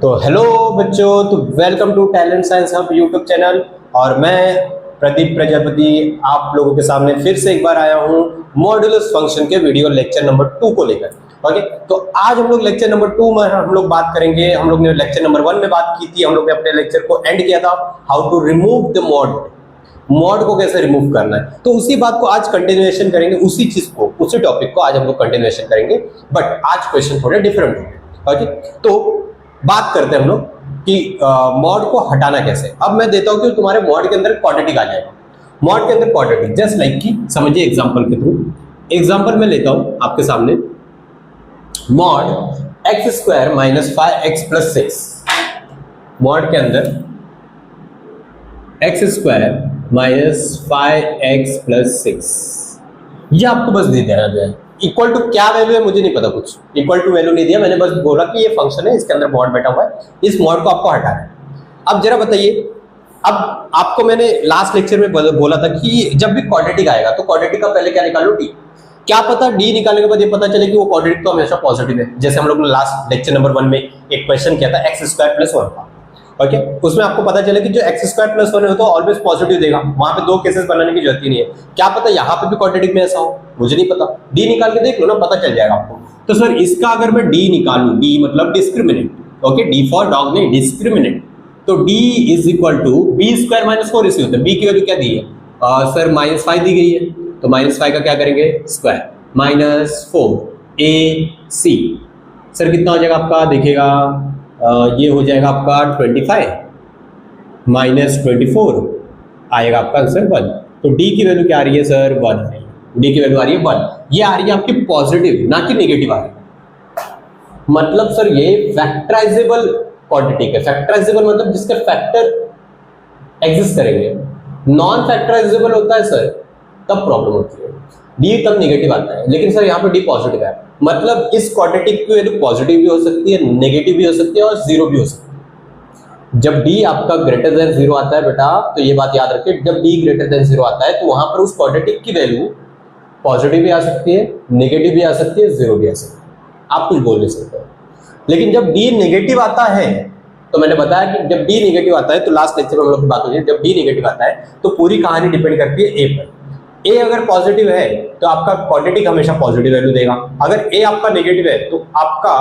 तो हेलो बच्चों, तो welcome to Talent Science Hub YouTube channel. और मैं प्रदीप प्रजापति आप लोगों के सामने फिर से एक बार आया हूँ मॉड्यूलस फंक्शन के वीडियो लेक्चर नंबर 2 को लेकर। ओके, तो आज हम लोग लेक्चर नंबर 2 में हम लोग बात करेंगे। हम लोग ने लेक्चर नंबर 1 में बात की थी, हम लोग ने अपने लेक्चर को एंड किया था how to remove the mod को कैसे रिमूव करना है। तो उसी बात को आज कंटिन्यूएशन करेंगे, उसी चीज को, उसी टॉपिक को आज हम लोग कंटिन्यूएशन करेंगे, बट आज क्वेश्चन थोड़े डिफरेंट होंगे। ओके, तो बात करते हैं हम लोग कि मॉड को हटाना कैसे। अब मैं देता हूं कि तुम्हारे मॉड के अंदर क्वाड्रेटिक आ जाएगा। मॉड के अंदर क्वाड्रेटिक जस्ट लाइक कि समझिए एग्जांपल के थ्रू। एग्जांपल में लेता हूं आपके सामने mod x square minus 5x plus 6। Mod के अंदर x square minus 5x plus 6 ये आपको बस दे देना है। इक्वल टू क्या वैल्यू है मुझे नहीं पता, कुछ इक्वल टू वैल्यू नहीं दिया, मैंने बस बोला कि ये फंक्शन है, इसके अंदर मॉड बैठा हुआ है, इस मॉड को आपको हटाना है। अब जरा बताइए, अब आपको मैंने लास्ट लेक्चर में बोला था कि जब भी क्वाड्रेटिक आएगा तो क्वाड्रेटिक का पहले क्या निकालो, डी। क्या पता डी निकालने के बाद ये पता चले कि वो क्वाड्रेटिक तो हमेशा पॉजिटिव है। जैसे हम लोग ने लास्ट लेक्चर नंबर 1 में एक क्वेश्चन किया था एक्स स्क्वायर प्लस 1 का। ओके, उसमें आपको पता चले कि जो एक्स स्क्वायर प्लस 1 है तो ऑलवेज पॉजिटिव देगा, वहां पे दो केसेस बनाने की जरूरत ही नहीं है। क्या पता यहाँ पे भी क्वाड्रेटिक में ऐसा हो, मुझे नहीं पता। डी निकाल के देख लो ना, पता चल जाएगा आपको। तो सर इसका अगर मैं डी निकालूं, डी मतलब discriminant, okay, D for dog नहीं, डिस्क्रिमिनेंट, तो D is equal to B square minus 4 इसी होता है। बी की वैल्यू क्या दी है सर, माइनस 5 दी गई है, तो माइनस 5 का क्या करेंगे, स्क्वायर, माइनस 4 ए सी। सर कितना हो जाएगा आपका, देखिएगा ये हो जाएगा आपका 25 माइनस 24 आएगा आपका आंसर 1। तो डी की वैल्यू क्या आ रही है सर, 1 है। डी की वैल्यू आ रही है 1, ये आ रही है आपकी पॉजिटिव, ना कि नेगेटिव आ रही है। मतलब सर ये फैक्टराइजेबल क्वाड्रेटिक है। फैक्टराइजेबल मतलब जिसके फैक्टर एग्जिस्ट करेंगे। नॉन फैक्टराइजेबल होता है सर, तब प्रॉब्लम होती है, डी तब नेगेटिव आता है। लेकिन सर यहाँ पे डी पॉजिटिव है, मतलब इस क्वाड्रेटिक की वैल्यू पॉजिटिव भी हो सकती है, नेगेटिव भी हो सकती है और जीरो भी हो सकती है। जब डी आपका ग्रेटर देन जीरो आता है बेटा, तो ये बात याद रखिए, जब डी ग्रेटर देन जीरो आता है तो वहां पर उस क्वाड्रेटिक की वैल्यू पॉजिटिव भी आ सकती है, नेगेटिव भी आ सकती है, जीरो भी आ सकती है, आप कुछ बोल नहीं सकते। लेकिन जब डी नेगेटिव आता है, तो मैंने बताया कि जब डी नेगेटिव आता है, तो लास्ट लेक्चर में हम लोग की बात हुई है, जब डी नेगेटिव आता है तो पूरी कहानी डिपेंड करती है ए पर। ए अगर पॉजिटिव है तो आपका क्वाड्रेटिक हमेशा पॉजिटिव वैल्यू देगा, अगर ए आपका नेगेटिव है तो आपका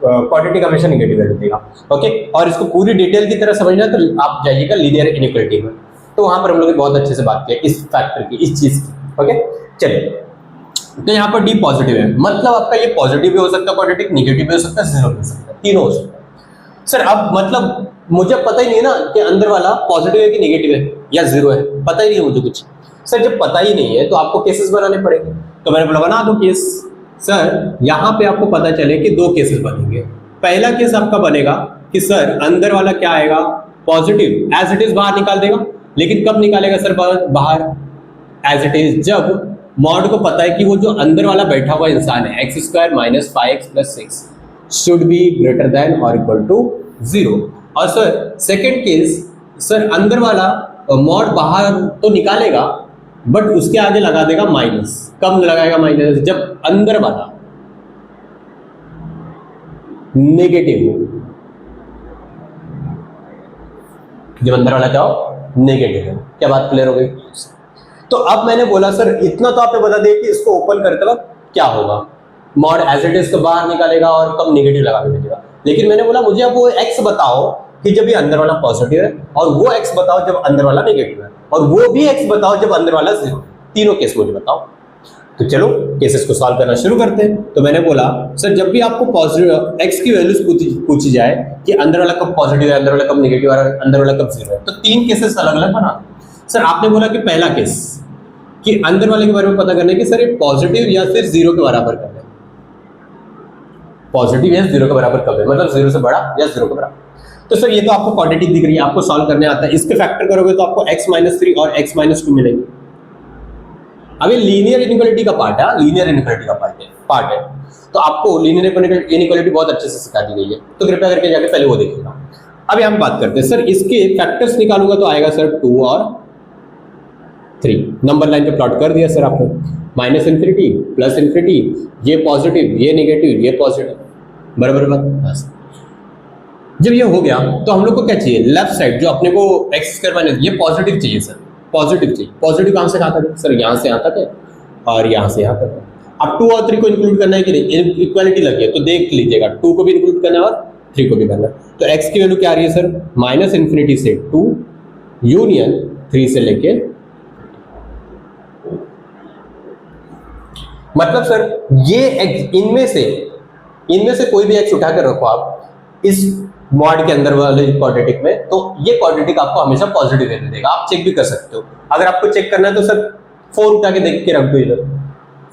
क्वाड्रेटिक हमेशा नेगेटिव वैल्यू देगा। ओके, और इसको पूरी डिटेल की तरह समझना है तो आप जाइएगा लीनियर इनइक्वालिटी में, तो वहां पर हम लोग बहुत अच्छे से बात किया इस फैक्टर की, इस चीज की। ओके, चलिए, तो यहाँ पर डी पॉजिटिव है, मतलब आपका ये पॉजिटिव भी हो सकता है क्वाड्रेटिक, नेगेटिव भी हो सकता है, जीरो भी हो सकता है, तीनों हो सकता है। सर अब मतलब मुझे पता ही नहीं है ना कि अंदर वाला पॉजिटिव है कि नेगेटिव है या जीरो है, पता ही नहीं है मुझे कुछ। सर जब पता ही नहीं है तो आपको केसेस बनाने पड़ेंगे, तो मैंने बोला बना दो केस। सर यहाँ पे आपको पता चले कि दो केसेस बनेंगे। पहला केस आपका बनेगा कि सर अंदर वाला क्या आएगा, पॉजिटिव एज इट इज बाहर निकाल देगा। लेकिन कब निकालेगा सर बाहर, एज इट इज, जब मॉड को पता है कि वो जो अंदर वाला बैठा हुआ इंसान है x square minus 5x plus 6 should be greater than और इक्वल टू 0। और सर सेकेंड केस, सर अंदर वाला मॉड बाहर तो निकालेगा बट उसके आगे लगा देगा माइनस। कब लगाएगा माइनस, जब अंदर वाला नेगेटिव हो, जब अंदर वाला क्या हो, नेगेटिव है। क्या बात क्लियर हो गई? तो अब मैंने बोला सर इतना तो आपने बता दिया कि इसको ओपन करते वक्त क्या होगा, मॉड एज इट इज को बाहर निकालेगा और कब नेगेटिव लगा के भेजेगा। लेकिन मैंने बोला मुझे अब वो एक्स बताओ कि जब ये अंदर वाला पॉजिटिव है, और वो एक्स बताओ जब अंदर वाला नेगेटिव है, और वो भी एक्स बताओ जब अंदर वाला जीरो है। तीनों केस मुझे बताओ। तो चलो केसेस को सॉल्व करना शुरू करते हैं। तो मैंने बोला सर जब भी आपको पॉजिटिव एक्स की वैल्यूज पूछी जाए कि अंदर वाला कब पॉजिटिव है, अंदर वाला कब नेगेटिव है, अंदर वाला कब जीरो है, तो तीन केसेस अलग अलग बना। सर आपने बोला कि पहला केस कि अंदर वाले के बारे में पता करना है कि सर ये पॉजिटिव या फिर जीरो के बराबर कब है, पॉजिटिव या जीरो के बराबर कब है, मतलब जीरो से बड़ा या जीरो के बराबर। तो सर ये तो आपको क्वाड्रेटिक दिख रही है, आपको सॉल्व करने आता है। इसके फैक्टर करोगे तो आपको x माइनस 3 और x माइनस 2 मिलेंगे। अब ये लीनियर इनइक्वालिटी का पार्ट है, लीनियर इनइक्वालिटी का पार्ट है, तो आपको लीनियर इनइक्वालिटी बहुत अच्छे से सिखा दी गई है, तो कृपया करके जाके पहले वो देखिएगा। अब यहाँ बात करते हैं, सर इसके फैक्टर्स निकालूंगा तो आएगा सर 2 और 3। नंबर लाइन पे प्लॉट कर दिया सर आपने, माइनस इन्फिनिटी प्लस इन्फिनिटी, ये पॉजिटिव ये नेगेटिव ये पॉजिटिव, बराबर बात। जब ये हो गया तो हम लोग को क्या चाहिए, लेफ्ट साइड जो अपने को एक्स स्क्वायर माइनस ये पॉजिटिव चाहिए सर, पॉजिटिव चाहिए। पॉजिटिव कहाँ से कहाँ तक है सर, यहाँ से यहाँ तक है और यहाँ से यहाँ तक है। अब 2 और 3 को इंक्लूड करना है कि नहीं, इक्वालिटी लगी है तो देख लीजिएगा 2 को भी इंक्लूड करना है और 3 को भी करना है। तो x की वैल्यू क्या आ रही है सर, -∞ से 2 यूनियन 3 से लेके, मतलब सर ये इनमें से कोई भी x उठा कर रखो आप इस मॉड के अंदर वाले क्वाड्रेटिक में, तो ये क्वाड्रेटिक आपको हमेशा पॉजिटिव वैल्यू देगा। आप चेक भी कर सकते हो, अगर आपको चेक करना है तो सर 4 उठा के देख के रख दो, इधर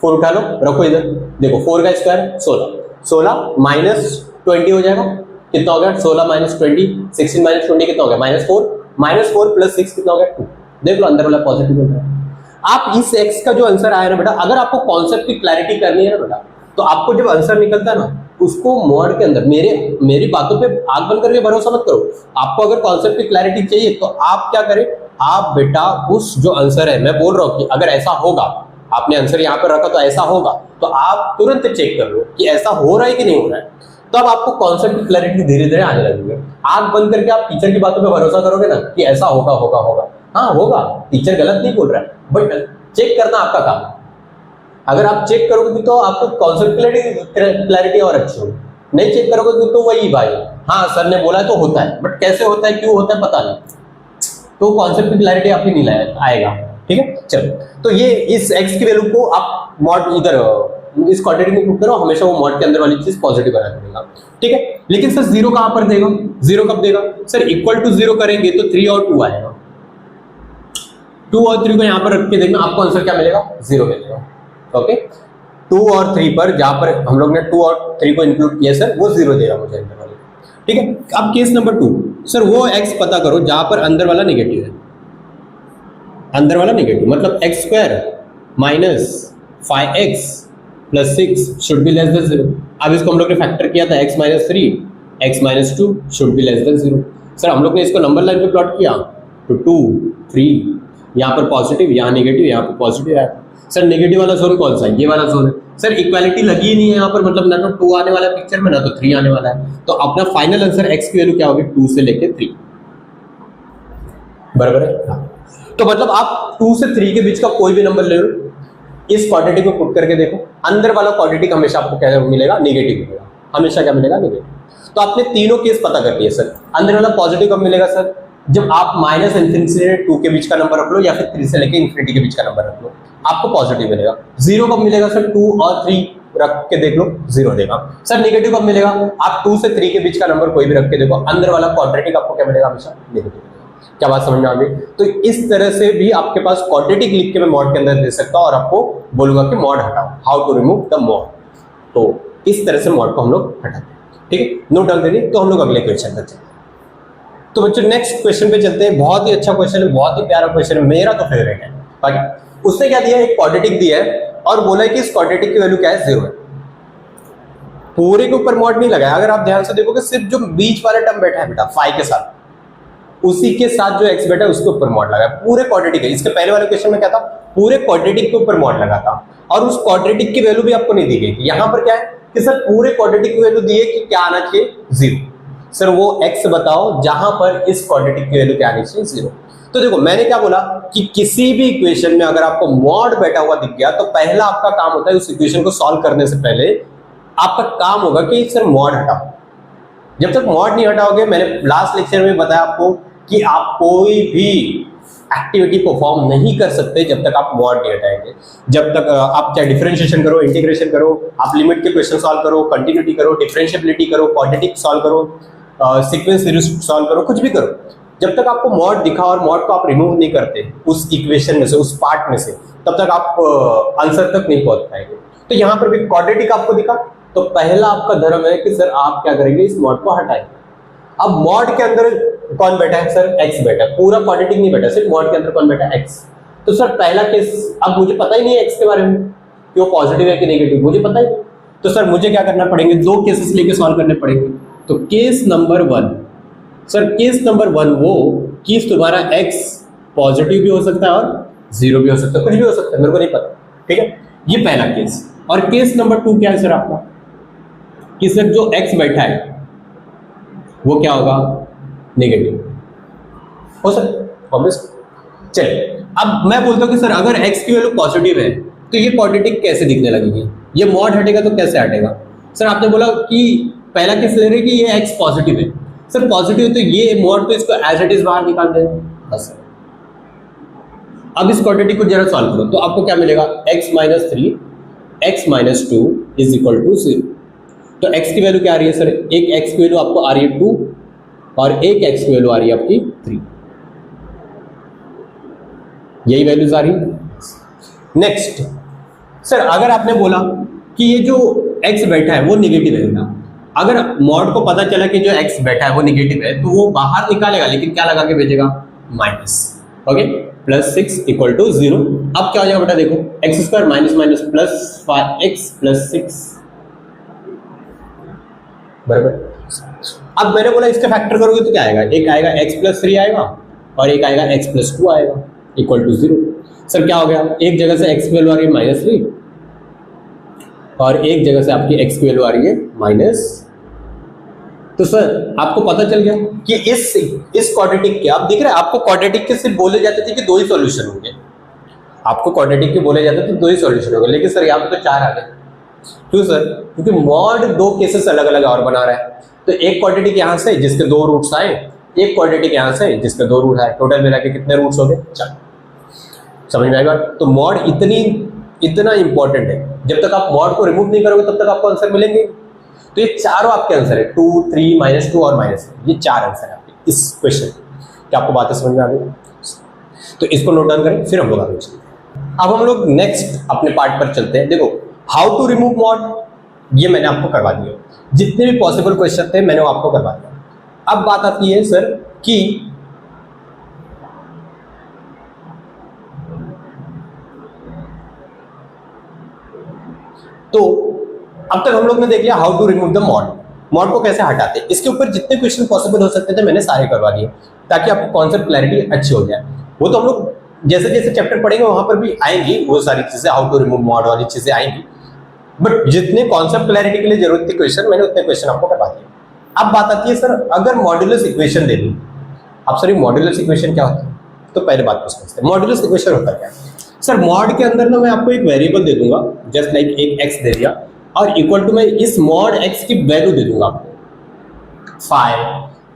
4 उठा लो रखो इधर, देखो 4 का स्क्वायर 16 माइनस 20 हो जाएगा, कितना हो गया 16 माइनस 20, 16 माइनस 20 कितना हो गया -4 प्लस 6 कितना हो गया 2, देख लो अंदर वाला पॉजिटिव हो गया। आप इस x का जो आंसर आया ना बेटा, अगर आपको कॉन्सेप्ट की क्लैरिटी करनी है ना बेटा, तो आपको जब आंसर निकलता है ना उसको मॉड के अंदर, मेरी बातों पे आंख बंद करके भरोसा मत करो, आपको अगर कॉन्सेप्ट की क्लैरिटी चाहिए तो आप क्या करें, आप बेटा उस जो आंसर है, मैं बोल रहा हूं कि अगर ऐसा होगा, आपने आंसर यहाँ पर रखा तो ऐसा होगा, तो आप तुरंत चेक कर लो कि ऐसा हो रहा है कि नहीं हो रहा है, तो अब आपको कॉन्सेप्ट की क्लैरिटी धीरे धीरे आने लगेगी। आंख बंद करके आप टीचर की बातों पे भरोसा करोगे ना कि ऐसा होगा होगा होगा, हाँ होगा, टीचर गलत नहीं बोल रहा है, बट चेक करना आपका काम। अगर आप चेक करोगे तो आपको कॉन्सेप्ट क्लैरिटी और अच्छी होगी, नहीं चेक करोगे तो वही भाई, हाँ सर ने बोला है तो होता है, बट कैसे होता है क्यों होता है पता नहीं, तो कॉन्सेप्ट की क्लैरिटी आपकी नहीं आएगा। ठीक है, चलो तो ये इस x की वैल्यू को आप मॉड इधर इस क्वाड्रेटिक में पुट करो, हमेशा वो मॉड के अंदर वाली चीज पॉजिटिव बना देगा। ठीक है, लेकिन सर 0 कहां पर देगा, 0 कब देगा सर, इक्वल टू 0 करेंगे तो 3 और 2 आएगा, 2 और 3 को यहां पर रख के देखना आपको आंसर क्या मिलेगा, 0 मिलेगा। ओके, 2 और 3 पर जहां पर हम लोग ने 2 और 3 को इंक्लूड किया सर, वो 0 देगा मुझे अंदर वाले। ठीक है, अब केस नंबर 2 सर, वो x पता करो जहां पर अंदर वाला नेगेटिव है, अंदर वाला नेगेटिव मतलब x² minus 5x plus 6 should be less than 0। अब इसको हम लोग ने फैक्टर किया था x minus 3 x minus 2 should be less than 0। Sir हम लोग ने इसको नंबर लाइन पे प्लॉट किया तो 2 3 यहाँ पर पॉजिटिव, यहाँ नेगेटिव, यहाँ पर पॉजिटिव है। सर नेगेटिव वाला जोन कौन सा है, ये वाला जोन है। सर इक्वालिटी लगी ही नहीं है यहाँ पर, मतलब ना तो 2 आने वाला है पिक्चर में, ना तो 3 आने वाला है, तो अपना फाइनल आंसर x की वैल्यू क्या होगी, 2 से लेके 3, बराबर है। हाँ, तो मतलब आप 2 से 3 के बीच का कोई भी नंबर ले लो, इस क्वाड्रेटिक को पुट करके देखो, अंदर वाला क्वाड्रेटिक हमेशा आपको क्या मिलेगा, नेगेटिव मिलेगा, हमेशा क्या मिलेगा, नेगेटिव। तो आपने तीनों केस पता कर दिए सर। अंदर वाला पॉजिटिव कब मिलेगा सर, जब आप -∞ से 2 के बीच का नंबर रख लो या फिर 3 से लेके इन्फिनिटी के बीच का नंबर रख लो, आपको पॉजिटिव मिलेगा। 0 कब मिलेगा सर, 2 और 3 रख के देख लो, 0 देगा। सर नेगेटिव कब मिलेगा, आप 2 से 3 के बीच का नंबर कोई भी रख के देखो, अंदर वाला क्वाड्रेटिक आपको क्या मिलेगा, हमेशा नेगेटिव। क्या बात समझ में आ गई? तो इस तरह से भी आपके पास क्वाड्रेटिक लिख के मैं मॉड के अंदर दे सकता हूं और आपको बोलूंगा कि मॉड हटाओ, how to remove the mod. तो इस तरह से मॉड को हम लोग हटाते हैं। ठीक है, नोट डाउन करिए। तो हम लोग अगले क्वेश्चन पे चलते हैं। तो बच्चों नेक्स्ट क्वेश्चन पे चलते हैं। बहुत ही अच्छा क्वेश्चन है, बहुत ही प्यारा क्वेश्चन है, मेरा तो फेवरेट है। बाकी उसने क्या दिया है, एक क्वाड्रेटिक दिया है और बोला है कि इस क्वाड्रेटिक की वैल्यू क्या है, 0 है। पूरे के ऊपर मॉड नहीं लगाया, अगर आप ध्यान से देखोगे सिर्फ जो बीच वाला टर्म बैठा है बेटा 5 के साथ, उसी के साथ जो x बैठा है उसके ऊपर मॉड लगा है, पूरे क्वाड्रेटिक है। इसके पहले वाले क्वेश्चन में क्या था, पूरे क्वाड्रेटिक के ऊपर मॉड लगा था और उस क्वाड्रेटिक की वैल्यू भी आपको नहीं दी गई। यहाँ पर क्या है कि सर पूरे क्वाड्रेटिक की वैल्यू दी है कि क्या आना चाहिए, 0। सर वो x बताओ जहां पर इस क्वाड्रेटिक की वैल्यू क्या आनी चाहिए, 0। तो देखो मैंने क्या बोला कि किसी भी इक्वेशन में अगर आपको मॉड बैठा हुआ दिख गया तो पहला आपका काम होता है उस इक्वेशन को सॉल्व करने से पहले आपका काम होगा कि सर मॉड हटाओ। जब तक मॉड नहीं हटाओगे, मैंने लास्ट लेक्चर में बताया आपको कि आप कोई भी एक्टिविटी परफॉर्म नहीं कर सकते जब तक आप मॉड नहीं हटाएंगे। जब तक आप चाहे डिफरेंशिएशन करो, इंटीग्रेशन करो, आप लिमिट के क्वेश्चन सॉल्व करो, कंटिन्यूटी करो, डिफरेंशिएबिलिटी करो, क्वाड्रेटिक सॉल्व करो, सीक्वेंस सीरीज सॉल्व करो, कुछ भी करो, जब तक आपको मॉड दिखा और मॉड को आप रिमूव नहीं करते उस इक्वेशन में से, उस पार्ट में से, तब तक आप आंसर तक नहीं पहुंच पाएंगे। तो यहाँ पर भी क्वाड्रेटिक आपको दिखा, तो पहला आपका धर्म है कि सर आप क्या करेंगे, इस मॉड को हटाएंगे। अब मॉड के अंदर कौन बैठा है सर, x बैठा है, पूरा क्वाड्रेटिक नहीं बैठा, सिर्फ मॉड के अंदर कौन बैठा है, x। तो सर पहला केस, अब मुझे पता ही नहीं है x के बारे में कि वो पॉजिटिव है कि नेगेटिव, मुझे पता ही नहीं। तो सर मुझे क्या करना पड़ेंगे, 2 केसेस लेके सॉल्व करने पड़ेंगे। तो case number 1, sir case number 1 वो कि तुम्हारा x पॉजिटिव भी हो सकता है और 0 भी हो सकता है, कुछ भी हो सकता है, मेरे को नहीं पता। ठीक है, ये पहला केस। और केस नंबर 2 क्या है सर आपका, कि सर जो x बैठा है वो क्या होगा, नेगेटिव। हो सकता ऑब्वियस। चलिए अब मैं बोलता हूँ कि सर अगर x की वैल्यू पॉजिटिव है तो ये क्वाड्रेटिक कैसे दिखने लगेगी, ये मॉड हटेगा तो कैसे हटेगा। सर आपने बोला कि पहला केस ले रहे कि ये x पॉजिटिव है, सर पॉजिटिव तो ये मॉड, तो इसको एज इट इज बाहर निकाल देना। हाँ सर। अब इस क्वाड्रेटिक को जरा सॉल्व करो तो आपको क्या मिलेगा, x minus 3 x minus 2 is equal to 0। तो x की वैल्यू क्या आ रही है सर, एक x की वैल्यू आपको आ रही है 2 और एक x की वैल्यू आ रही है आपकी 3, यही वैल्यूज आ रही है। नेक्स्ट सर अगर आपने बोला कि ये जो x बैठा है वो निगेटिव है ना, अगर मॉड को पता चला कि जो x बैठा है वो निगेटिव है तो वो बाहर निकालेगा, लेकिन क्या लगा के भेजेगा, minus. Okay, plus 6 equal to 0। अब क्या हो जाएगा बेटा, देखो X square minus minus plus 5x plus 6 बराबर। अब मैंने बोला इसका फैक्टर करोगे तो क्या आएगा, एक आएगा x प्लस 3 आएगा और एक आएगा x प्लस 2 आएगा इक्वल टू 0। सर क्या हो गया, एक जगह से x की वैल्यू आ रही है माइनस 3 और एक जगह से आपकी x की वैल्यू आ रही है माइनस। तो सर आपको पता चल गया कि इस क्वाड्रेटिक के, आप देख रहे हैं आपको क्वाड्रेटिक के सिर्फ बोले जाते थे कि 2 ही सॉल्यूशन होंगे, आपको क्वाड्रेटिक के बोले जाते थे 2 ही सॉल्यूशन होंगे, लेकिन सर यहाँ पे तो 4 आ गए। क्यों सर, क्योंकि मॉड 2 केसेस अलग अलग और बना रहा है। तो एक क्वाड्रेटिक यहाँ से जिसके 2 रूट्स आए, एक क्वाड्रेटिक यहाँ से जिसके 2 रूट आए, टोटल मिला के कितने रूट्स हो गए, 4। समझ में आएगा। तो मॉड इतना इंपॉर्टेंट है, जब तक आप मॉड को रिमूव नहीं करोगे तब तक आपको आंसर मिलेंगे। तो ये चारों आपके आंसर है, 2, 3, -2 और -1, ये 4 आंसर है आपके इस क्वेश्चन। क्या आपको बातें समझ में आ गई? तो इसको नोट डाउन करें, फिर हम लोग आगे चलते हैं। अब हम लोग नेक्स्ट अपने पार्ट पर चलते हैं। देखो हाउ टू रिमूव मॉड, ये मैंने आपको करवा दिया, जितने भी पॉसिबल क्वेश्चन थे मैंने आपको करवा दिया। अब बात आती है सर कि तो अब तक हम लोग ने देख लिया how to remove the mod को कैसे हटाते हैं। इसके ऊपर जितने क्वेश्चन पॉसिबल हो सकते थे मैंने सारे करवा दिए, ताकि आपको कॉन्सेप्ट क्लैरिटी अच्छी हो जाए। वो तो हम लोग जैसे जैसे चैप्टर पढ़ेंगे वहां पर भी आएंगी वो सारी चीजें, हाउ टू रिमूव मॉड वाली चीजें आएंगी, बट जितने कॉन्सेप्ट क्लैरिटी के लिए जरूरत थी क्वेश्चन, मैंने उतने क्वेश्चन आपको करवा दिए। अब बात आती है सर अगर मॉड्यूलस इक्वेशन दे दी, अब सर ये मॉड्यूलस इक्वेशन क्या होता है, तो पहले बात को समझते हैं। मॉड्यूलस इक्वेशन होता क्या है सर, मॉड के अंदर ना मैं आपको एक वेरिएबल दे दूंगा, जस्ट लाइक एक x दे दिया और इक्वल टू मैं इस मॉड x की वैल्यू दे दूंगा आपको, 5,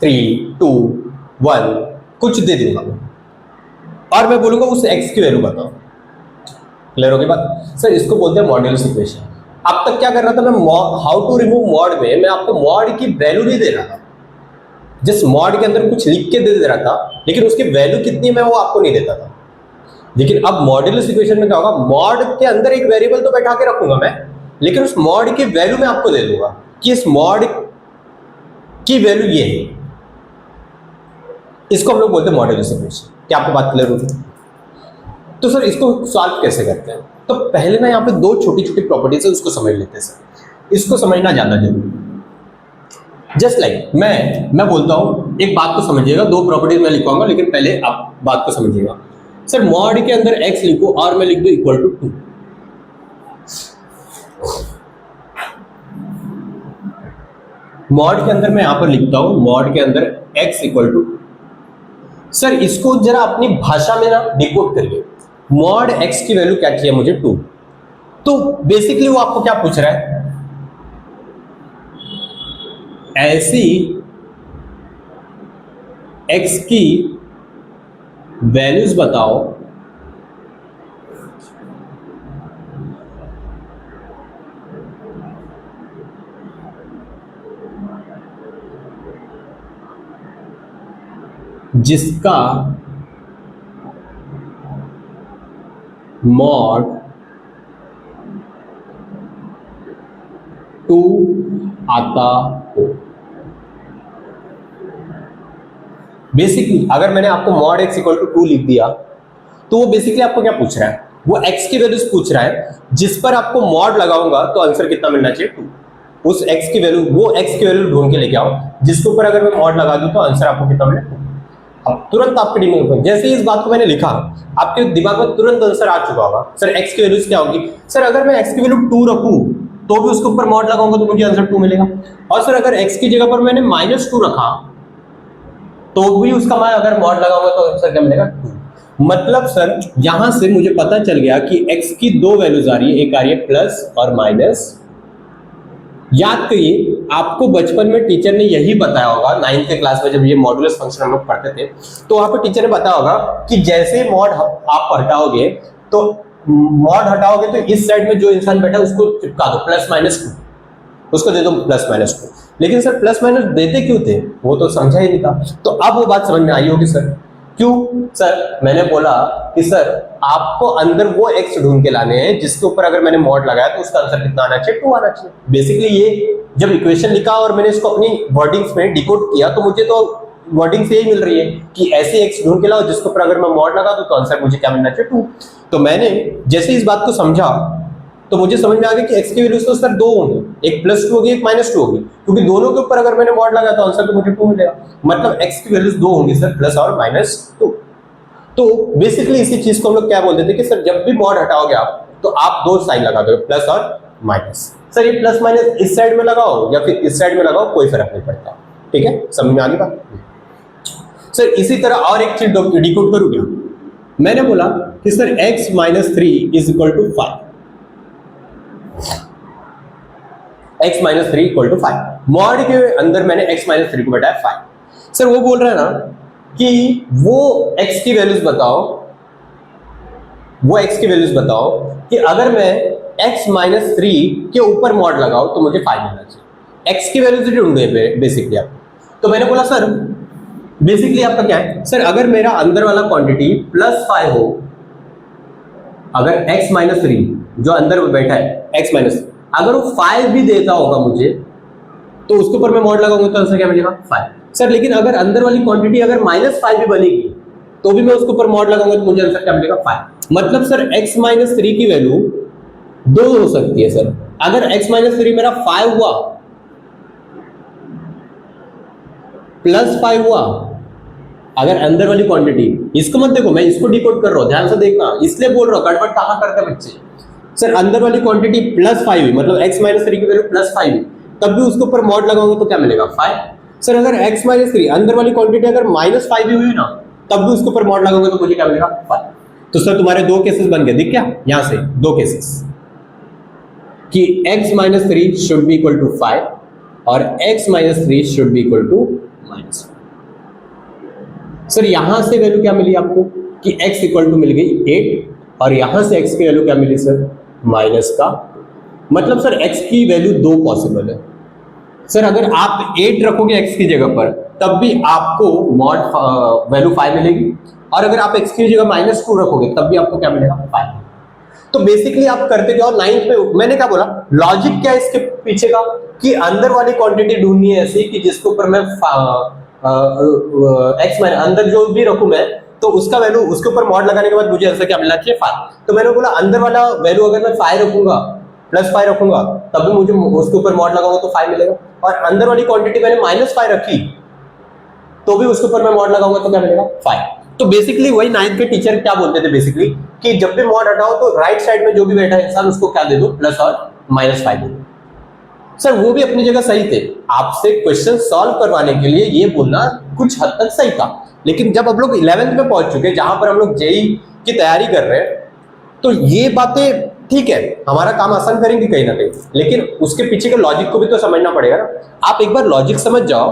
3, 2, 1 कुछ दे दूंगा और मैं बोलूंगा उस x की वैल्यू बताओ। क्लियर हो गई बात। सर इसको बोलते हैं मॉड्यूलस इक्वेशन। अब तक क्या कर रहा था मैं, हाउ टू रिमूव मॉड में मैं आपको मॉड की वैल्यू नहीं दे रहा था, जिस मॉड के अंदर कुछ लिख के दे रहा था, लेकिन उसकी वैल्यू कितनी मैं वो आपको नहीं देता था। लेकिन अब मॉड्यूलस इक्वेशन में क्या होगा, मॉड के अंदर एक वेरिएबल तो बैठा के रखूंगा मैं, लेकिन उस मॉड की वैल्यू मैं आपको दे दूंगा कि इस मॉड की वैल्यू ये है। इसको हम लोग बोलते हैं मॉड्यूलस इक्वेशन। क्या आपको बात क्लियर होगी? तो सर इसको सॉल्व कैसे करते हैं, तो पहले ना यहाँ पे 2 छोटी छोटी प्रॉपर्टीज है, उसको समझ लेते हैं सर। इसको समझना ज्यादा जरूरी है। जस्ट लाइक मैं बोलता हूं, एक बात को समझिएगा, 2 प्रॉपर्टीज मैं लिखवाऊंगा, लेकिन पहले आप बात को समझिएगा। सर मॉड के अंदर x लिखो और मैं लिख दूं इक्वल टू 2। मॉड के अंदर मैं यहां पर लिखता हूं, मॉड के अंदर x इक्वल टू। सर इसको जरा अपनी भाषा में ना डिकोड करिए। मॉड x की वैल्यू क्या चाहिए मुझे, 2। तो बेसिकली वो आपको क्या पूछ रहा है, ऐसी x की वैल्यूज बताओ जिसका मॉड 2 आता हो। बेसिकली अगर मैंने आपको मॉड x इक्वल टू 2 लिख दिया तो वो बेसिकली आपको क्या पूछ रहा है, वो x की वैल्यूज पूछ रहा है जिस पर आपको मॉड लगाऊंगा तो आंसर कितना मिलना चाहिए, 2। उस x की वैल्यू, वो x की वैल्यू ढूंढ के लेके आओ जिसके ऊपर अगर मैं मॉड लगा दूं तो आंसर आपको कितना मिले। अब तुरंत आपके दिमाग में जैसे ही इस बात को मैंने लिखा, आपके दिमाग में तुरंत आंसर आ चुका होगा, सर x की वैल्यूज क्या होगी। सर अगर मैं x की वैल्यू 2 रखूं तो भी उसके ऊपर मॉड लगाऊंगा तो मुझे आंसर 2 मिलेगा। और सर अगर x की जगह पर मैंने -2 रखा तो भी उसका मैं अगर मॉड लगाऊंगा तो आंसर क्या मिलेगा 2। मतलब सर यहां से मुझे पता चल गया कि x की दो वैल्यूज आ रही है, एक आ रही है प्लस और माइनस। याद करिए आपको बचपन में टीचर ने यही बताया होगा 9th के क्लास में जब ये मॉडुलस फंक्शन हम लोग पढ़ते थे, तो वहां पर टीचर ने बताया होगा कि जैसे मॉड आप हटाओगे तो तो इस साइड में जो इंसान बैठा है उसको चिपका दो +-2, उसको दे दो +-2। लेकिन सर प्लस माइनस देते क्यों थे वो तो समझा ही नहीं था। तो अब वो बात समझ में आई होगी सर। क्यों सर? मैंने बोला कि सर आपको अंदर वो x ढूंढ के लाने हैं जिसके ऊपर अगर मैंने मॉड लगाया तो उसका आंसर कितना आना चाहिए, 2 आना चाहिए। बेसिकली ये जब इक्वेशन लिखा और मैंने इसको अपनी वर्डिंग्स में डिकोड किया तो मुझे तो वर्डिंग से यही मिल रही है कि ऐसे x ढूंढ के लाओ जिसके ऊपर अगर मैं मॉड लगा दूं तो आंसर मुझे क्या मिलना चाहिए, 2। तो मैंने जैसे इस बात को समझा तो मुझे समझ में आ गया कि x की वैल्यूज तो सर 2 होंगी, एक +2 होगी एक -2 होगी, क्योंकि दोनों के ऊपर अगर मैंने मॉड लगाया तो आंसर तो मुझे 2 मिलेगा। मतलब x की वैल्यूज 2 होंगी सर, प्लस और -2। तो बेसिकली इसी चीज को हम लोग क्या बोलते थे कि सर जब भी मॉड हटाओगे आप तो आप दो साइन लगा दो, प्लस और माइनस। सर ये प्लस माइनस इस साइड में लगाओ या फिर इस साइड में लगाओ कोई फर्क नहीं पड़ता। ठीक है, समझ में आ गई बात? सर इसी तरह और एक चीज डिकोड करूं क्या? मैंने बोला कि सर x - 3 = 5, x - 3 = 5। मॉड के अंदर मैंने x - 3 को बैठाया 5। सर वो बोल रहा है ना कि वो x की वैल्यूज बताओ, कि अगर मैं x - 3 के ऊपर मॉड लगाऊं तो मुझे 5 मिलना चाहिए। x की वैल्यूज ढूंढनी है बेसिकली आप। तो मैंने बोला सर बेसिकली आपका क्या है सर, अगर मेरा अंदर वाला क्वांटिटी +5 हो, अगर x - 3 जो अंदर बैठा है x - अगर वो 5 भी देता होगा मुझे तो उसके ऊपर मैं मॉड लगाऊंगा तो आंसर क्या मिलेगा, 5। सर लेकिन अगर अंदर वाली क्वांटिटी अगर -5 भी बनेगी तो भी मैं उसके ऊपर मॉड लगाऊंगा तो मुझे आंसर क्या मिलेगा, 5। मतलब सर x - 3 की वैल्यू 2 हो सकती है सर। अगर x - 3 मेरा 5 हुआ, +5 हुआ, अगर अंदर वाली क्वांटिटी, इसको मत देखो, मैं इसको डिकोड कर रहा हूं, ध्यान से देखना, इसलिए बोल रहा हूं गड़बड़ कहां करते हैं बच्चे। सर अंदर वाली क्वांटिटी +5 हुई, मतलब x - 3 की वैल्यू +5 हुई, तब भी उसके ऊपर मॉड लगाऊंगा तो क्या मिलेगा, 5। सर अगर x - 3 अंदर वाली क्वांटिटी अगर -5 भी हुई ना तब भी उसके ऊपर मॉड लगाऊंगा तो मुझे क्या मिलेगा, 5। तो सर तुम्हारे दो केसेस बन गए, दिख क्या यहां से दो केसेस कि x - 3 should be equal to 5 और x - 3 should be equal to -5। Sir यहां से वैल्यू क्या मिली आपको कि x इक्वल टू मिल गई 8 और यहां से x की वैल्यू क्या मिली सर, माइनस का। मतलब सर x की वैल्यू 2 पॉसिबल है। सर अगर आप 8 रखोगे x की जगह पर तब भी आपको मॉड वैल्यू 5 मिलेगी, और अगर आप x की जगह -2 रखोगे तब भी आपको क्या मिलेगा, 5। तो बेसिकली आप करते क्या, 9th में मैंने क्या बोला, लॉजिक क्या है इसके पीछे का कि अंदर वाली क्वांटिटी ढूंढनी है ऐसी कि जिसके ऊपर मैं x में अंदर जो भी रखूं मैं तो उसका वैल्यू उसके ऊपर मॉड लगाने के बाद मुझे आंसर क्या मिलना चाहिए, 5। तो मैंने बोला अंदर वाला वैल्यू अगर मैं 5 रखूंगा, +5 रखूंगा, तब भी मुझे उसके ऊपर मॉड लगाऊंगा तो 5 मिलेगा, और अंदर वाली क्वांटिटी मैंने -5 रखी तो भी उसके ऊपर मैं मॉड लगाऊंगा तो क्या मिलेगा, 5। तो बेसिकली वही 9th के टीचर क्या बोलते थे बेसिकली कि जब भी मॉड हटाओ तो राइट साइड में जो भी बैठा है इंसान उसको क्या दे दो, प्लस और -5 दे दो। सर वो भी अपनी जगह सही थे, आपसे क्वेश्चन सॉल्व करवाने के लिए ये बोलना कुछ हद तक सही था। लेकिन जब हम लोग 11th में पहुंच चुके, जहां पर हम लोग जेई की तैयारी कर रहे हैं, तो ये बातें ठीक है हमारा काम आसान करेंगे कहीं ना कहीं, लेकिन उसके पीछे के लॉजिक को भी तो समझना पड़ेगा ना। आप एक बार लॉजिक समझ जाओ,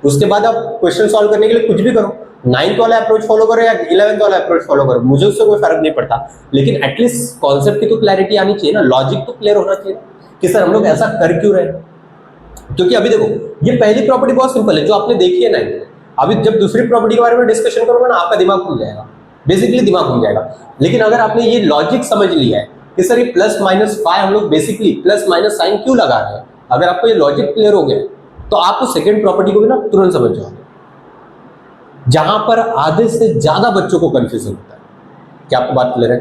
उसके बाद आप क्वेश्चन सॉल्व करने के लिए कुछ भी करो, 9th वाला अप्रोच फॉलो करो या 11th वाला अप्रोच फॉलो करो, मुझे उससे कोई फर्क नहीं पड़ता, लेकिन एटलीस्ट कॉन्सेप्ट की तो क्लैरिटी आनी चाहिए ना, लॉजिक तो क्लियर होना चाहिए कि सर हम लोग ऐसा कर क्यों रहे हैं। क्योंकि अभी देखो ये पहली प्रॉपर्टी बहुत सिंपल है जो आपने देखी है 9th में, अभी जब दूसरी प्रॉपर्टी के बारे में डिस्कशन करूंगा ना आपका दिमाग खुल जाएगा, बेसिकली दिमाग खुल जाएगा। लेकिन अगर आपने ये लॉजिक समझ लिया है कि सर ये +-5 हम लोग बेसिकली प्लस साइन क्यों लगा रहे हैं, अगर आपको ये लॉजिक क्लियर हो गया तो आप तो सेकंड प्रॉपर्टी को भी ना तुरंत समझ जाओगे, जहां पर आधे से ज्यादा बच्चों को कंफ्यूजन होता है। क्या आपको बात क्लियर है?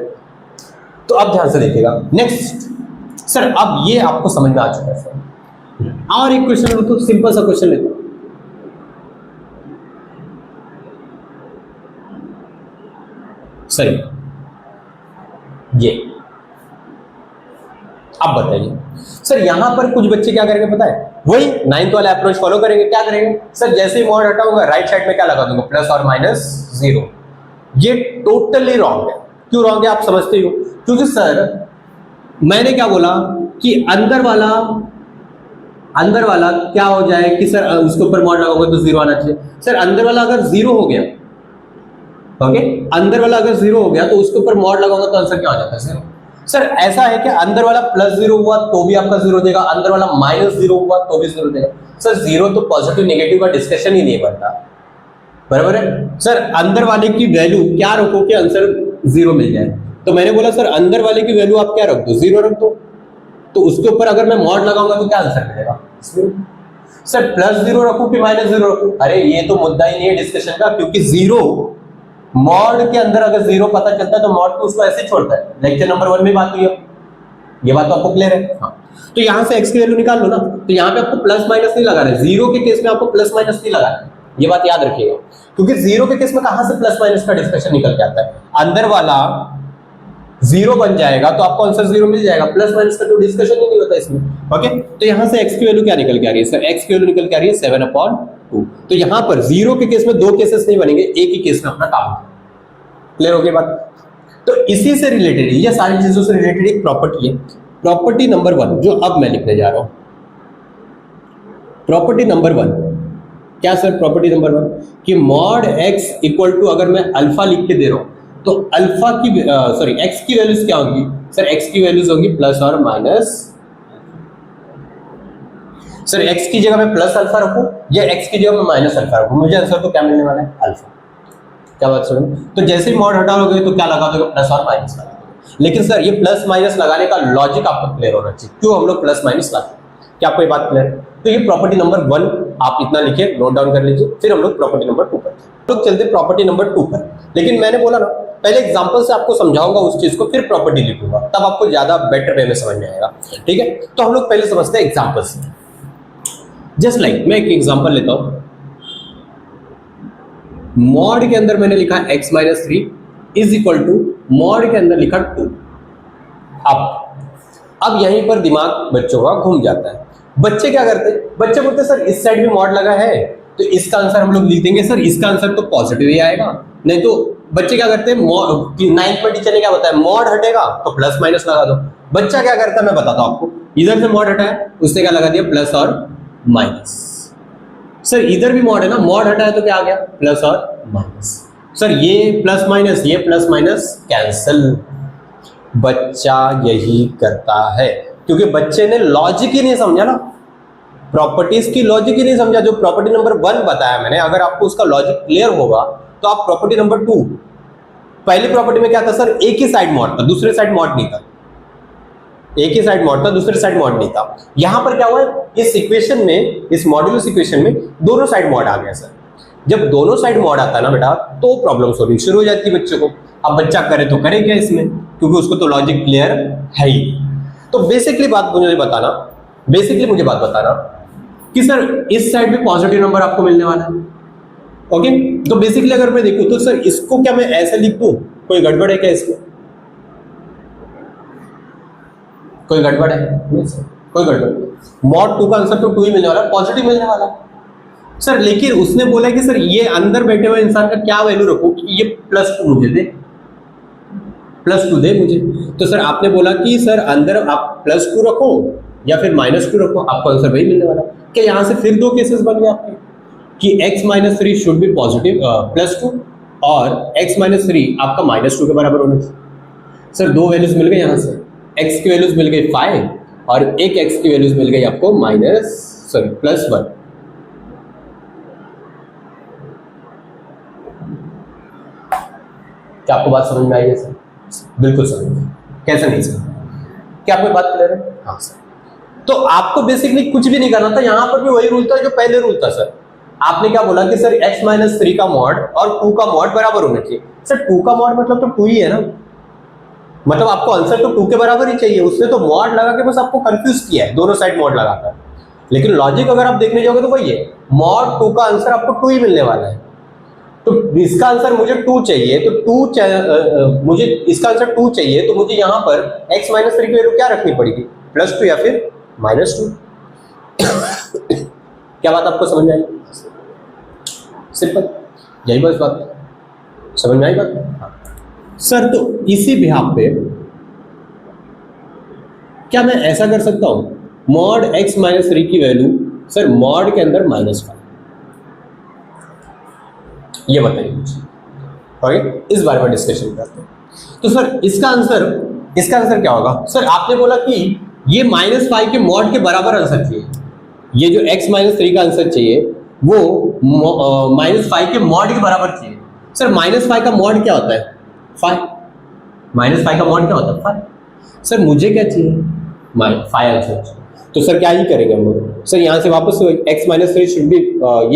तो अब ध्यान से देखिएगा नेक्स्ट। सर अब ये आपको समझ में आ चुका है सर, और एक क्वेश्चन तो सिंपल सा क्वेश्चन लेते हैं। सही, ये अब बताइए सर यहां पर कुछ बच्चे क्या करेंगे पता है, वही 9th वाला अप्रोच फॉलो करेंगे। क्या करेंगे सर, जैसे ही मॉड हटाऊंगा राइट साइड में क्या लगा दूंगा, प्लस और माइनस 0। ये टोटली रॉन्ग है। क्यों रॉन्ग है आप समझते हो, क्योंकि सर मैंने क्या बोला कि अंदर वाला क्या हो जाए कि सर उसके ऊपर मॉड लगाओगे तो 0 आना चाहिए। सर अंदर वाला अगर 0 हो गया, ओके, अंदर वाला अगर 0 हो गया तो उसके ऊपर मॉड लगाऊंगा तो आंसर क्या हो जाता है 0। सर ऐसा है कि अंदर वाला +0 हुआ तो भी आपका 0 देगा, अंदर वाला -0 हुआ तो भी 0 देगा। सर 0 तो पॉजिटिव नेगेटिव का डिस्कशन ही नहीं बनता, बराबर है। सर अंदर वाले की वैल्यू क्या रखो कि आंसर 0 मिल जाए, तो मैंने बोला सर अंदर वाले की वैल्यू आप क्या रख दो, 0 रख दो, तो उसके ऊपर अगर मैं मॉड लगाऊंगा तो क्या आंसर मिलेगा। सर +0 रखूं कि -0 रखूं, अरे ये तो मुद्दा ही नहीं है डिस्कशन का, क्योंकि 0 मॉड के अंदर अगर 0 पता चलता है तो मॉड तो उसको ऐसे ही छोड़ता है। लेक्चर नंबर 1 में बात हुई है, ये बात तो आपको क्लियर है। हाँ, तो यहां से x की वैल्यू निकाल लो ना, तो यहां पे आपको प्लस माइनस नहीं लगाना है, 0 के केस में आपको प्लस माइनस नहीं लगाना है, ये बात याद रखिएगा, क्योंकि 0 के केस में कहां से प्लस माइनस का डिस्कशन निकल के आता है, अंदर वाला 0 बन जाएगा तो आपको आंसर 0 मिल जाएगा, प्लस माइनस का तो डिस्कशन ही नहीं होता इसमें। ओके, तो यहां से x की वैल्यू क्या निकल के आ रही है सर, x की वैल्यू निकल के आ रही है 7/2। तो यहां पर 0 के केस में 2 केसेस नहीं बनेंगे, एक ही केस में अपना काम। क्लियर हो गई बात। तो इसी से रिलेटेड, ये सारी चीजों से रिलेटेड एक प्रॉपर्टी है, प्रॉपर्टी नंबर 1 जो अब मैं लिखने जा रहा हूं। प्रॉपर्टी नंबर 1 क्या सर, प्रॉपर्टी नंबर 1 कि मॉड x इक्वल टू, अगर मैं अल्फा लिख के दे रहा हूं तो अल्फा की x की वैल्यूज क्या होंगी सर, x की वैल्यूज होंगी प्लस और माइनस। सर x की जगह मैं प्लस अल्फा रखूं या x की जगह मैं माइनस अल्फा रखूं, मुझे आंसर तो क्या मिलने वाला है, अल्फा। क्या बात सुनो, तो जैसे ही मॉड हटा लोगे तो क्या लगा दोगे, प्लस और माइनस लगा दोगे। लेकिन सर ये प्लस माइनस लगाने का लॉजिक आपको क्लियर होना चाहिए, क्यों हम लोग प्लस माइनस लाते हैं, क्या आपको ये बात क्लियर। तो ये प्रॉपर्टी नंबर 1 आप इतना लिखिए, नोट डाउन कर लीजिए, फिर हम लोग प्रॉपर्टी नंबर 2 पर लोग चलते प्रॉपर्टी नंबर 2 पर। लेकिन मैंने बोला ना पहले एग्जांपल से आपको समझाऊंगा उस चीज को, फिर प्रॉपर्टी लिखूंगा, तब आपको ज्यादा बेटर वे में समझ में आएगा। ठीक है, तो हम लोग पहले समझते हैं एग्जांपल से। जस्ट लाइक मैं एक एग्जांपल लेता हूं, मॉड के अंदर मैंने लिखा x - 3 is equal to mod के अंदर लिखा 2। अब यहीं पर दिमाग बच्चों का घूम जाता है। बच्चे क्या करते हैं, बच्चे बोलते हैं सर इस साइड भी मॉड लगा है तो इसका आंसर हम लोग लिख देंगे, सर इसका आंसर तो पॉजिटिव ही आएगा। नहीं तो बच्चे क्या करते हैं, 9th में टीचर ने क्या बताया, मॉड हटेगा तो प्लस माइनस लगा दो। बच्चा क्या करता है मैं बताता हूं आपको, इधर से मॉड हटाया उसने क्या लगा दिया, प्लस और माइनस। सर इधर भी मॉड है ना, मॉड हटाया तो क्या आ गया, प्लस और माइनस। सर ये प्लस माइनस, ये प्लस माइनस कैंसिल। बच्चा यही करता है क्योंकि बच्चे ने लॉजिक ही नहीं समझा ना, प्रॉपर्टीज की लॉजिक ही नहीं समझा। जो प्रॉपर्टी नंबर 1 बताया मैंने, अगर आपको उसका लॉजिक क्लियर होगा तो आप प्रॉपर्टी नंबर 2, पहली प्रॉपर्टी में क्या था सर, एक ही साइड मॉड था, दूसरे साइड मॉड नहीं था, एक ही साइड मॉड था, दूसरे साइड मॉड नहीं था। यहां पर क्या हुआ, इस इक्वेशन में, इस मॉड्यूलस इक्वेशन में दोनों साइड मॉड आ गया सर। जब दोनों साइड मॉड आता है ना बेटा, तो प्रॉब्लम सॉल्विंग शुरू हो जाती है बच्चों को। अब बच्चा करे तो करे क्या इसमें, क्योंकि उसको तो लॉजिक क्लियर है ही। तो बेसिकली मुझे बात बताना कि सर इस साइड में पॉजिटिव नंबर आपको मिलने वाला है। ओके, तो बेसिकली अगर मैं देखूं तो सर इसको क्या मैं ऐसे लिख दूं, कोई गड़बड़ है क्या इसमें, कोई गड़बड़ है, नहीं सर कोई गड़बड़ नहीं। मॉड 2 का आंसर तो 2 ही मिलने वाला है, पॉजिटिव मिलने वाला है सर। लेकिन उसने बोला कि सर ये अंदर बैठे हुए इंसान का क्या वैल्यू रखो कि ये +2 मुझे दे, +2 दे मुझे। तो सर आपने बोला कि सर अंदर आप +2 रखो या फिर -2 रखो, आपको आंसर वही मिलने वाला। क्या यहां से फिर 2 केसेस बन गए आपके कि x - 3 शुड बी पॉजिटिव +2 और x - 3 आपका -2 के बराबर होना चाहिए। सर 2 वैल्यूज मिल गई, यहां से x की वैल्यूज मिल गई 5 और एक x की वैल्यूज मिल गई आपको +1। क्या आपको बात समझ में आई है सर? बिल्कुल समझ में, कैसे नहीं सर, क्या आपको बात क्लियर है? हाँ सर। तो आपको बेसिकली कुछ भी नहीं करना था, यहां पर भी वही रूल था जो पहले रूल था सर। आपने क्या बोला कि सर x - 3 का मॉड और 2 का मॉड बराबर होना चाहिए। सर 2 का मॉड मतलब तो 2 ही है ना, मतलब आपको आंसर तो 2 के बराबर ही चाहिए। उसने तो मॉड लगा के बस आपको कंफ्यूज किया है, दोनों साइड मॉड लगाकर। लेकिन लॉजिक अगर आप देखने जाओगे तो वही है, मॉड 2 का आंसर आपको 2 ही मिलने वाला है। तो इसका आंसर मुझे 2 चाहिए, तो मुझे इसका आंसर 2 चाहिए, तो मुझे यहाँ पर x - 3 की वैल्यू क्या रखनी पड़ेगी, +2 या फिर -2। क्या बात आपको समझ में आई? सिंपल, यही बस बात, समझ में आई बात? हाँ सर, तो इसी बिहाफ पे क्या मैं ऐसा कर सकता हूं, मॉड x माइनस 3 की वैल्यू सर मॉड के अंदर -5, ये बताइए मुझे। ओके, इस बारे में डिस्कशन करते हैं। तो सर इसका आंसर क्या होगा? सर आपने बोला कि ये -5 के मॉड के बराबर आंसर चाहिए, ये जो x माइनस 3 का आंसर चाहिए वो -5 के मॉड के बराबर चाहिए। सर -5 का मॉड क्या होता है? 5। -5 का मॉड क्या होता है? 5। सर मुझे क्या चाहिए? 5 आंसर। तो सर क्या ही करेंगे हम लोग? सर यहाँ से वापस x माइनस 3 शुड बी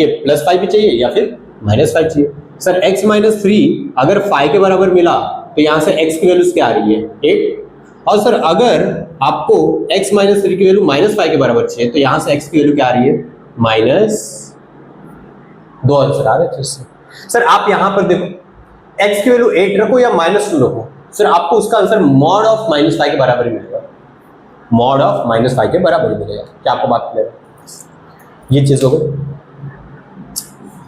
ये +5 भी चाहिए या फिर -5 चाहिए। सर x माइनस 3 अगर 5 के बराबर मिला तो यहाँ से x की वैल्यूज क्या आ रही है? 8। और सर अगर आपको x माइनस 3 की वैल्यू -5 के बराबर चाहिए तो यहाँ से x की वैल्यू क्या आ रही है? -2 आंसर आ रहे थे इससे। सर आप यहाँ पर देखो, x की वैल्यू 8 रखो या -2 रखो, सर आपको उसका आंसर मॉड ऑफ -5 के बराबर ही मिलेगा, मॉड ऑफ -5 के बराबर ही मिलेगा। क्या आपको बात क्लियर है? ये चीज हो गई।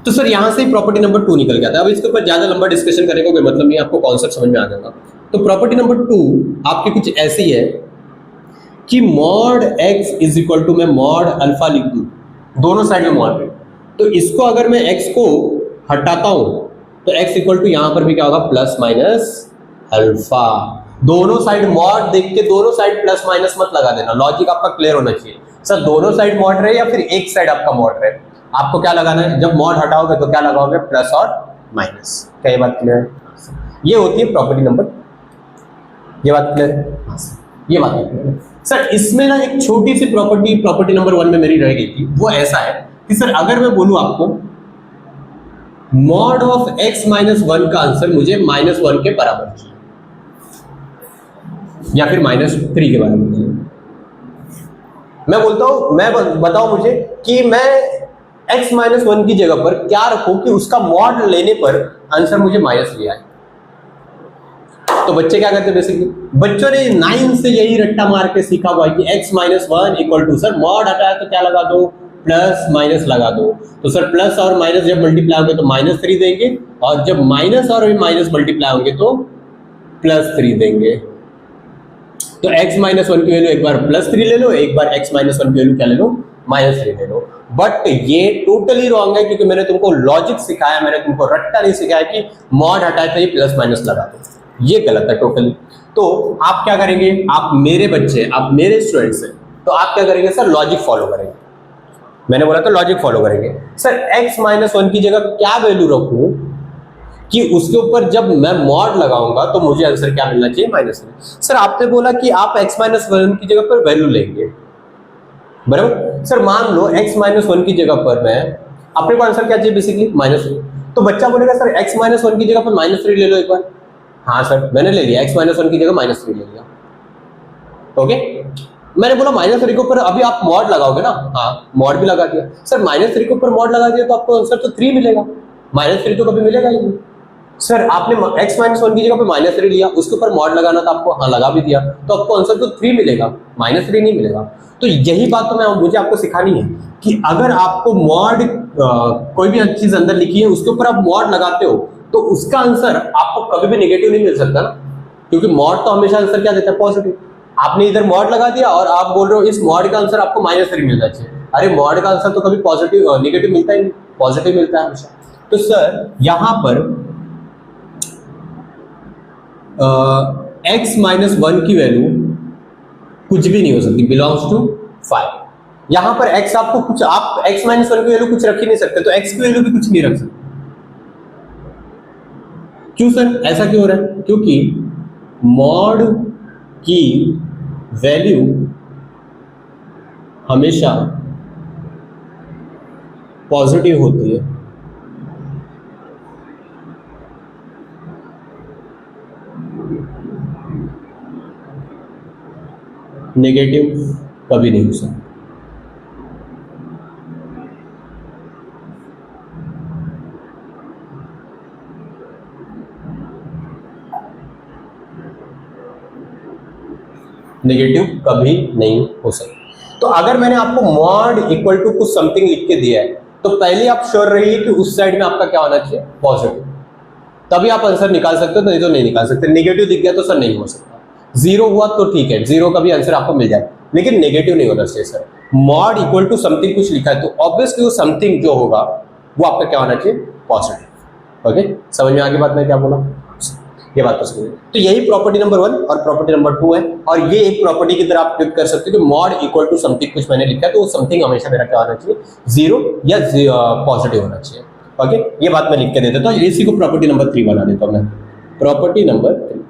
तो सर यहाँ से प्रॉपर्टी नंबर 2 निकल गया था। अब इसके ऊपर ज्यादा लंबा डिस्कशन करने का कोई मतलब नहीं, आपको कॉन्सेप्ट समझ में आ जाएगा। तो प्रॉपर्टी नंबर 2 आपकी कुछ ऐसी है कि mod x is equal to, मैं मॉड अल्फा लिख दूं, दोनों साइड में मॉड है, तो इसको अगर मैं x को हटाता हूं तो x इक्वल टू यहां पर भी क्या होगा? Plus minus alpha. दोनों साइड मॉड देख के दोनों साइड प्लस माइनस मत लगा देना, लॉजिक आपका क्लियर होना चाहिए। सर दोनों साइड मॉड रहे या फिर एक साइड आपका मॉड रहे, आपको क्या लगाना है? जब मॉड हटाओगे तो क्या लगाओगे? प्लस और माइनस। क्या ये बात क्लियर है? ये होती है प्रॉपर्टी नंबर, ये बात क्लियर है? ये बात क्लियर है। सर इसमें ना एक छोटी सी प्रॉपर्टी नंबर 1 में मेरी रह गई थी, वो ऐसा है कि सर अगर मैं बोलूं आपको मॉड ऑफ x माइनस 1 का आंसर मुझे -1 के बराबर चाहिए या फिर -3 के बराबर चाहिए, मैं बोलता हूं, मैं बताओ मुझे कि मैं x माइनस 1 की जगह पर क्या रखूं कि उसका मॉड लेने पर आंसर मुझे -3 आए। तो बच्चे क्या करते हैं? बेसिकली बच्चों ने 9 से यही रट्टा मार के सीखा हुआ है कि x minus 1 equal to, sir mod हटाया तो क्या लगा दो? प्लस माइनस लगा दो। तो सर प्लस और माइनस जब मल्टीप्लाई होंगे तो -3 देंगे, और जब माइनस और माइनस मल्टीप्लाई होंगे तो +3 देंगे। तो x माइनस 1 की वैल्यू एक बार +3 ले लो, एक बार x माइनस 1 की वैल्यू क्या ले लो? -3 ले लो। बट ये टोटली रॉन्ग है, क्योंकि मैंने तुमको लॉजिक सिखाया, मैंने तुमको रट्टा नहीं सिखाया कि मॉड हटाए तो ये प्लस माइनस लगा दो, ये गलत है टोटली। तो आप क्या करेंगे? आप मेरे बच्चे, आप मेरे स्टूडेंट्स हैं, तो आप क्या करेंगे? सर लॉजिक फॉलो करेंगे, मैंने बोला तो लॉजिक फॉलो करेंगे। सर x माइनस 1 की जगह क्या वैल्यू रखूं कि उसके ऊपर जब मैं मॉड लगाऊंगा तो मुझे आंसर क्या मिलना चाहिए? -3। सर आपने बोला कि आप x माइनस 1 की जगह पर वैल्यू लेंगे, बराबर। सर मान लो x माइनस 1 की जगह पर मैं, अपने को आंसर क्या चाहिए? बेसिकली -3। तो बच्चा बोलेगा सर x माइनस 1 की जगह पर -3 ले लो एक बार। हाँ सर मैंने ले लिया, x माइनस 1 की जगह -3 ले लिया। ओके, मैंने बोला -3 के ऊपर अभी आप मॉड लगाओगे ना? हाँ मॉड भी लगा दिया। सर -3 के ऊपर मॉड लगा दिया तो आपको आंसर तो 3 मिलेगा, -3 तो कभी मिलेगा ही नहीं। सर आपने x माइनस 1 की जगह पे -3 लिया, उसके ऊपर मॉड लगाना था आपको, हाँ लगा भी दिया, तो आपको आंसर तो 3 मिलेगा, -3 नहीं मिलेगा। तो यही बात तो मुझे आपको सिखानी है कि अगर आपको मॉड कोई भी चीज अंदर लिखी है उसके ऊपर आप मॉड लगाते हो तो उसका आंसर आपको कभी भी नेगेटिव नहीं मिल सकता ना, क्योंकि मॉड तो हमेशा आंसर क्या देता है? पॉजिटिव। आपने इधर मॉड लगा दिया और आप बोल रहे हो इस मॉड का आंसर आपको -3 मिलना चाहिए। अरे मॉड का आंसर तो कभी पॉजिटिव नेगेटिव मिलता ही नहीं, पॉजिटिव मिलता है हमेशा। तो सर यहां पर x माइनस 1 की वैल्यू कुछ भी नहीं हो सकती, बिलोंग्स टू 5। यहां पर x आपको कुछ, आप x माइनस 1 की वैल्यू कुछ रख ही नहीं सकते, तो x की वैल्यू भी कुछ नहीं रख सकते। क्यों सर, ऐसा क्यों हो रहा है? क्योंकि मॉड की वैल्यू हमेशा पॉजिटिव होती है, नेगेटिव कभी नहीं हो सकता। नेगेटिव कभी नहीं हो सकता। तो अगर मैंने आपको मॉड इक्वल टू कुछ समथिंग लिख के दिया है तो पहले आप श्योर रहिए कि उस साइड में आपका क्या होना चाहिए, पॉजिटिव, तभी आप आंसर निकाल सकते हो, नहीं तो नहीं निकाल सकते। नेगेटिव दिख गया तो सर नहीं हो सकता, जीरो हुआ तो ठीक है, जीरो का भी आंसर आपको मिल जाए, लेकिन नेगेटिव नहीं होना चाहिए sir. Mod equal to something कुछ लिखा है तो ऑब्वियसली वो समथिंग जो होगा वो आपका क्या होना चाहिए, पॉजिटिव। ओके, समझ में आ गई बात मैं क्या बोला, ये बात तो समझ। तो यही प्रॉपर्टी नंबर 1 और प्रॉपर्टी नंबर 2 है, और ये एक प्रॉपर्टी की तरह आप ट्रीट कर सकते हो कि मॉड इक्वल टू समथिंग कुछ मैंने लिखा है तो वो समथिंग हमेशा मेरा क्या होना चाहिए, जीरो या पॉजिटिव होना चाहिए। ओके, ये बात मैं लिख के दे देता हूँ, इसी को प्रॉपर्टी नंबर 3 बना देता हूँ मैं, प्रॉपर्टी नंबर 3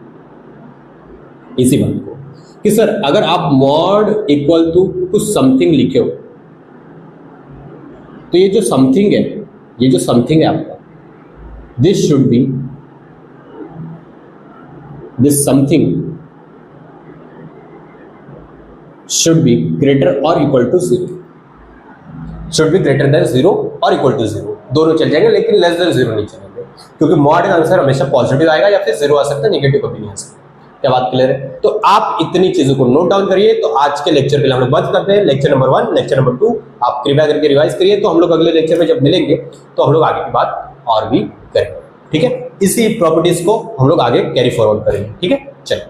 इसी बात को कि सर अगर आप मॉड इक्वल टू कुछ समथिंग लिखे हो तो ये जो समथिंग है, ये जो समथिंग है आपका, this should be, this something should be greater or equal to 0, should be greater than 0 और equal to 0, दोनों चल जाएंगे लेकिन लेस देन 0 नहीं चलेंगे, क्योंकि मॉड का आंसर हमेशा पॉजिटिव आएगा या फिर 0 आ सकता है, नेगेटिव कभी नहीं आ सकता। क्या बात क्लियर है? तो आप इतनी चीजों को नोट डाउन करिए। तो आज के लेक्चर के लिए हम लोग बंद करते हैं, लेक्चर नंबर 1, लेक्चर नंबर 2 आप कृपया करके रिवाइज करिए, तो हम लोग अगले लेक्चर में जब मिलेंगे तो हम लोग आगे की बात और भी करेंगे। ठीक है, इसी प्रॉपर्टीज को हम लोग आगे कैरी फॉरवर्ड करेंगे। ठीक है, चलिए।